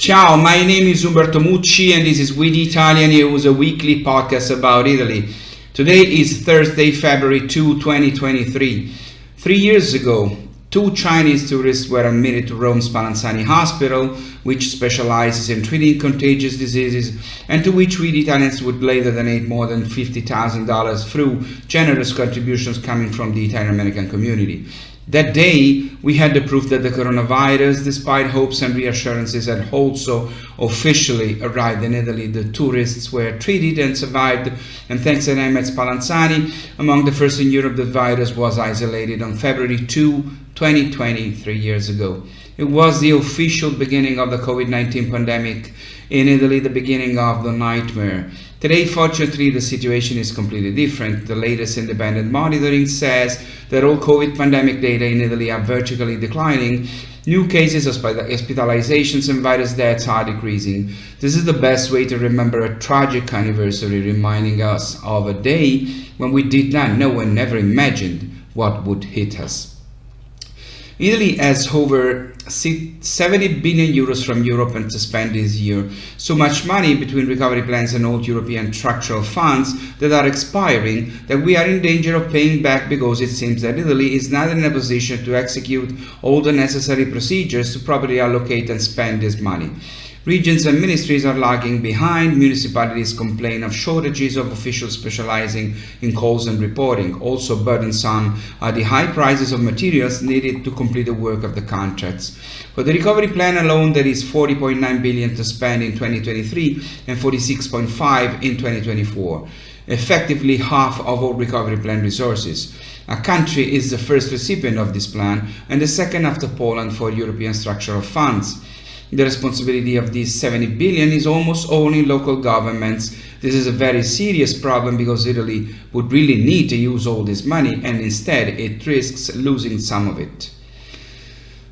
Ciao, my name is Umberto Mucci and this is We the ItaliaNews, a weekly podcast about Italy. Today is Thursday, February 2, 2023. 3 years ago, 2 Chinese tourists were admitted to Rome's Spallanzani Hospital, which specializes in treating contagious diseases, and to which we the Italians would later donate more than $50,000 through generous contributions coming from the Italian-American community. That day, we had the proof that the coronavirus, despite hopes and reassurances, had also officially arrived in Italy. The tourists were treated and survived, and thanks to them at Spallanzani, among the first in Europe, the virus was isolated on February 2, 2020, 3 years ago. It was the official beginning of the COVID-19 pandemic in Italy, the beginning of the nightmare. Today, fortunately, the situation is completely different. The latest independent monitoring says that all COVID pandemic data in Italy are vertically declining. New cases, hospitalizations and virus deaths are decreasing. This is the best way to remember a tragic anniversary, reminding us of a day when we did not know and never imagined what would hit us. Italy has over 70 billion euros from Europe and to spend this year. So much money between recovery plans and old European structural funds that are expiring that we are in danger of paying back, because it seems that Italy is not in a position to execute all the necessary procedures to properly allocate and spend this money. Regions and ministries are lagging behind. Municipalities complain of shortages of officials specializing in calls and reporting. Also burdensome are the high prices of materials needed to complete the work of the contracts. For the recovery plan alone, there is 40.9 billion to spend in 2023 and 46.5 in 2024. Effectively half of all recovery plan resources. A country is the first recipient of this plan and the second after Poland for European structural funds. The responsibility of these 70 billion is almost all in local governments. This is a very serious problem because Italy would really need to use all this money, and instead it risks losing some of it.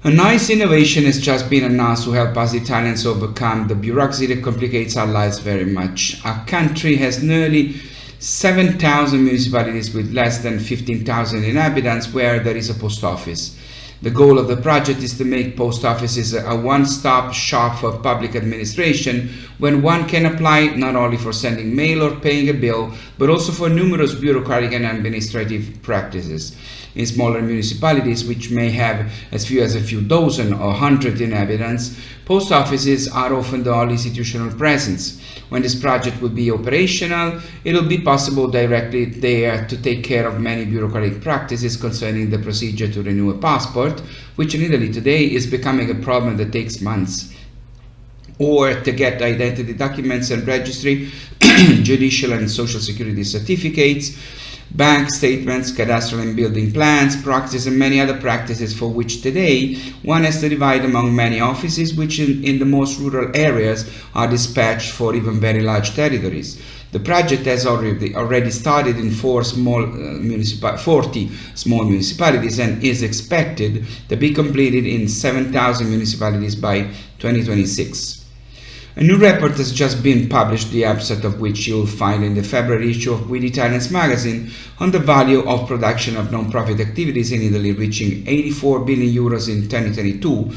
A nice innovation has just been announced to help us Italians overcome the bureaucracy that complicates our lives very much. Our country has nearly 7,000 municipalities with less than 15,000 inhabitants where there is a post office. The goal of the project is to make post offices a one-stop shop for public administration, when one can apply not only for sending mail or paying a bill, but also for numerous bureaucratic and administrative practices. In smaller municipalities, which may have as few as a few dozen or 100 inhabitants, post offices are often the only institutional presence. When this project will be operational, it will be possible directly there to take care of many bureaucratic practices concerning the procedure to renew a passport, which in Italy today is becoming a problem that takes months, or to get identity documents and registry, judicial and social security certificates, bank statements, cadastral and building plans, proxies and many other practices for which today one has to divide among many offices, which in the most rural areas are dispatched for even very large territories. The project has already started in 40 small municipalities and is expected to be completed in 7,000 municipalities by 2026. A new report has just been published, the abstract of which you'll find in the February issue of We the ItaliaNews magazine, on the value of production of non-profit activities in Italy, reaching 84 billion euros in 2022,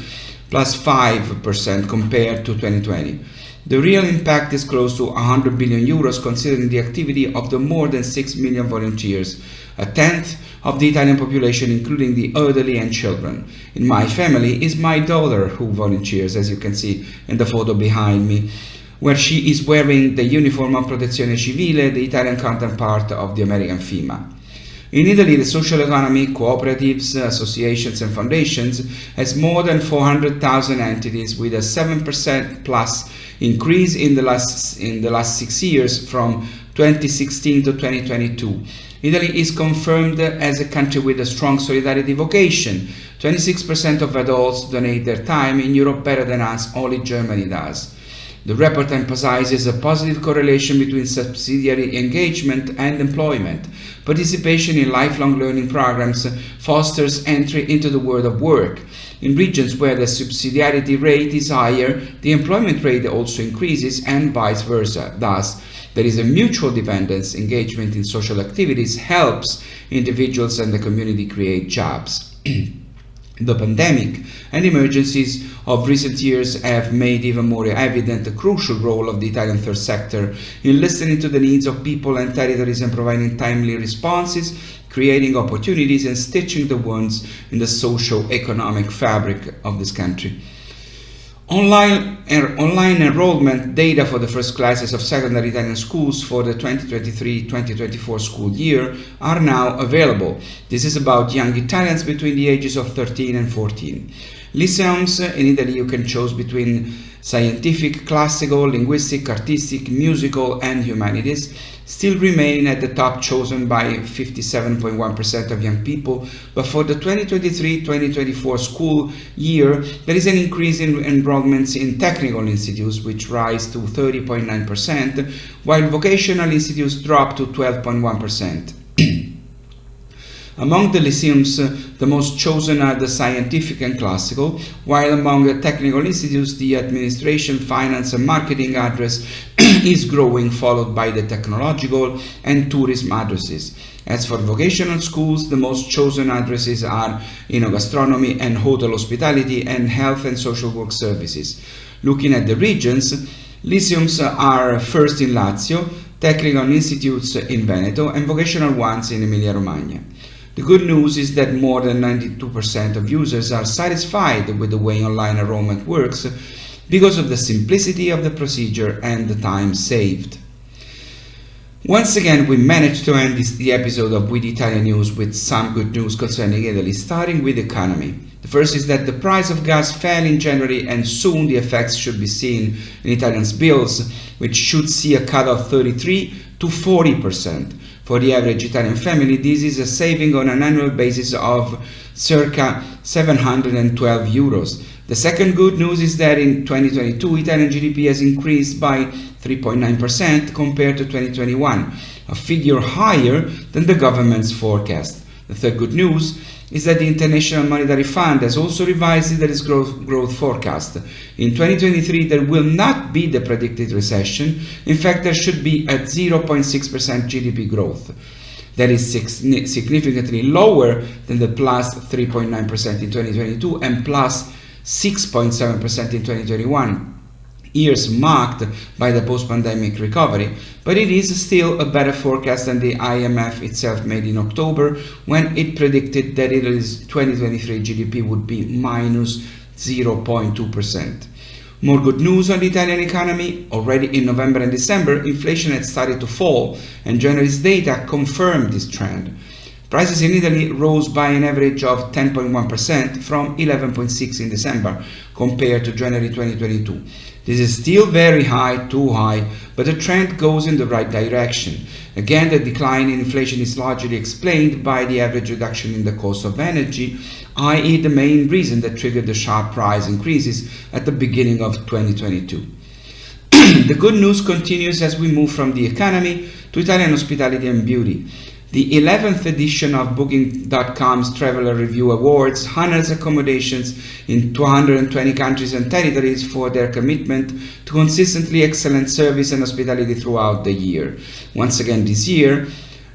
plus 5% compared to 2020. The real impact is close to 100 billion euros considering the activity of the more than 6 million volunteers, a tenth of the Italian population, including the elderly and children. In my family is my daughter who volunteers, as you can see in the photo behind me, where she is wearing the uniform of Protezione Civile, the Italian counterpart of the American FEMA. In Italy, the social economy, cooperatives, associations and foundations has more than 400,000 entities, with a 7% plus increase in the last 6 years from 2016 to 2022. Italy is confirmed as a country with a strong solidarity vocation. 26% of adults donate their time. In Europe, better than us, only Germany does. The report emphasizes a positive correlation between subsidiary engagement and employment. Participation in lifelong learning programs fosters entry into the world of work. In regions where the subsidiarity rate is higher, the employment rate also increases, and vice versa. Thus, there is a mutual dependence. Engagement in social activities helps individuals and the community create jobs. The pandemic and emergencies of recent years have made even more evident the crucial role of the Italian third sector in listening to the needs of people and territories and providing timely responses, creating opportunities and stitching the wounds in the socio-economic fabric of this country. Online enrollment data for the first classes of secondary Italian schools for the 2023-2024 school year are now available. This is about young Italians between the ages of 13 and 14. Lyceums in Italy you can choose between scientific, classical, linguistic, artistic, musical and humanities still remain at the top, chosen by 57.1% of young people, but for the 2023-2024 school year there is an increase in enrollments in technical institutes which rise to 30.9%, while vocational institutes drop to 12.1%. Among the lyceums, the most chosen are the scientific and classical, while among the technical institutes, the administration, finance and marketing address is growing, followed by the technological and tourism addresses. As for vocational schools, the most chosen addresses are gastronomy and hotel hospitality and health and social work services. Looking at the regions, lyceums are first in Lazio, technical institutes in Veneto and vocational ones in Emilia-Romagna. The good news is that more than 92% of users are satisfied with the way online enrollment works because of the simplicity of the procedure and the time saved. Once again, we managed to end the episode of We the ItaliaNews with some good news concerning Italy, starting with the economy. The first is that the price of gas fell in January and soon the effects should be seen in Italians' bills, which should see a cut of 33 to 40%. For the average Italian family, this is a saving on an annual basis of circa 712 euros. The second good news is that in 2022, Italian GDP has increased by 3.9% compared to 2021, a figure higher than the government's forecast. The third good news is that the International Monetary Fund has also revised its growth forecast. In 2023, there will not be the predicted recession. In fact, there should be a 0.6% GDP growth. That is significantly lower than the plus 3.9% in 2022 and plus 6.7% in 2021. Years marked by the post-pandemic recovery, but it is still a better forecast than the IMF itself made in October, when it predicted that Italy's 2023 GDP would be minus 0.2%. More good news on the Italian economy. Already in November and December, inflation had started to fall, and January's data confirmed this trend. Prices in Italy rose by an average of 10.1% from 11.6% in December compared to January 2022. This is still very high, too high, but the trend goes in the right direction. Again, the decline in inflation is largely explained by the average reduction in the cost of energy, i.e. the main reason that triggered the sharp price increases at the beginning of 2022. The good news continues as we move from the economy to Italian hospitality and beauty. The 11th edition of Booking.com's Traveler Review Awards honors accommodations in 220 countries and territories for their commitment to consistently excellent service and hospitality throughout the year. Once again this year,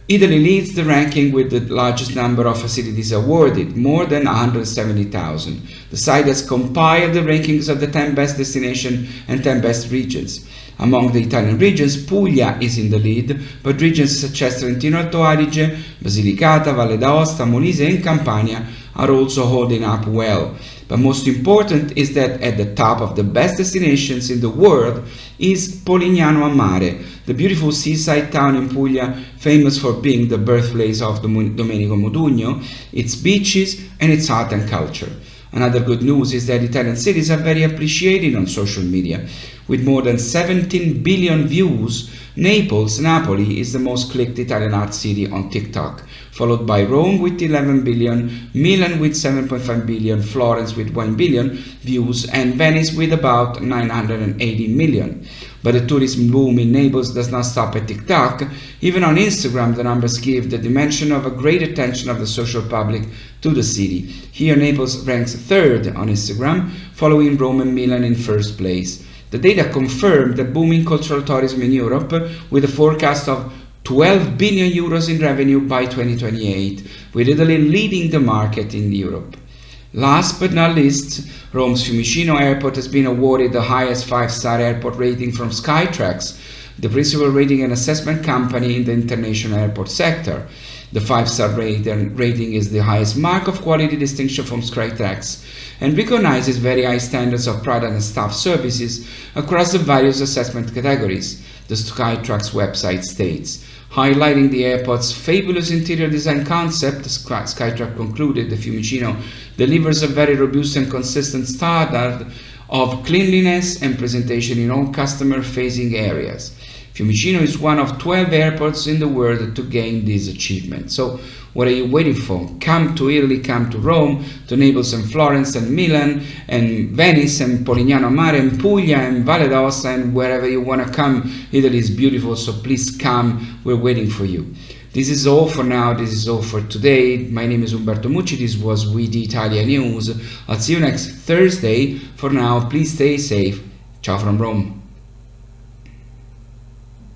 Italy leads the ranking with the largest number of facilities awarded, more than 170,000. The site has compiled the rankings of the 10 best destinations and 10 best regions. Among the Italian regions, Puglia is in the lead, but regions such as Trentino Alto Adige, Basilicata, Valle d'Aosta, Molise and Campania are also holding up well. But most important is that at the top of the best destinations in the world is Polignano a Mare, the beautiful seaside town in Puglia, famous for being the birthplace of Domenico Modugno, its beaches and its art and culture. Another good news is that Italian cities are very appreciated on social media. With more than 17 billion views, Napoli is the most clicked Italian art city on TikTok, followed by Rome with 11 billion, Milan with 7.5 billion, Florence with 1 billion views, and Venice with about 980 million. But the tourism boom in Naples does not stop at TikTok. Even on Instagram, the numbers give the dimension of a great attention of the social public to the city. Here, Naples ranks third on Instagram, following Rome and Milan in first place. The data confirm the booming cultural tourism in Europe, with a forecast of 12 billion euros in revenue by 2028, with Italy leading the market in Europe. Last but not least, Rome's Fiumicino Airport has been awarded the highest 5-star airport rating from Skytrax, the principal rating and assessment company in the international airport sector. The 5-star rating is the highest mark of quality distinction from Skytrax and recognizes very high standards of product and staff services across the various assessment categories, the Skytrax website states. Highlighting the airport's fabulous interior design concept, Skytrax concluded the Fiumicino delivers a very robust and consistent standard of cleanliness and presentation in all customer-facing areas. Fiumicino is one of 12 airports in the world to gain this achievement. So what are you waiting for? Come to Italy, come to Rome, to Naples and Florence and Milan and Venice and Polignano, Mare and Puglia and Valle d'Aosta and wherever you want to come. Italy is beautiful, so please come. We're waiting for you. This is all for now. This is all for today. My name is Umberto Mucci. This was We the ItaliaNews. I'll see you next Thursday. For now, please stay safe. Ciao from Rome.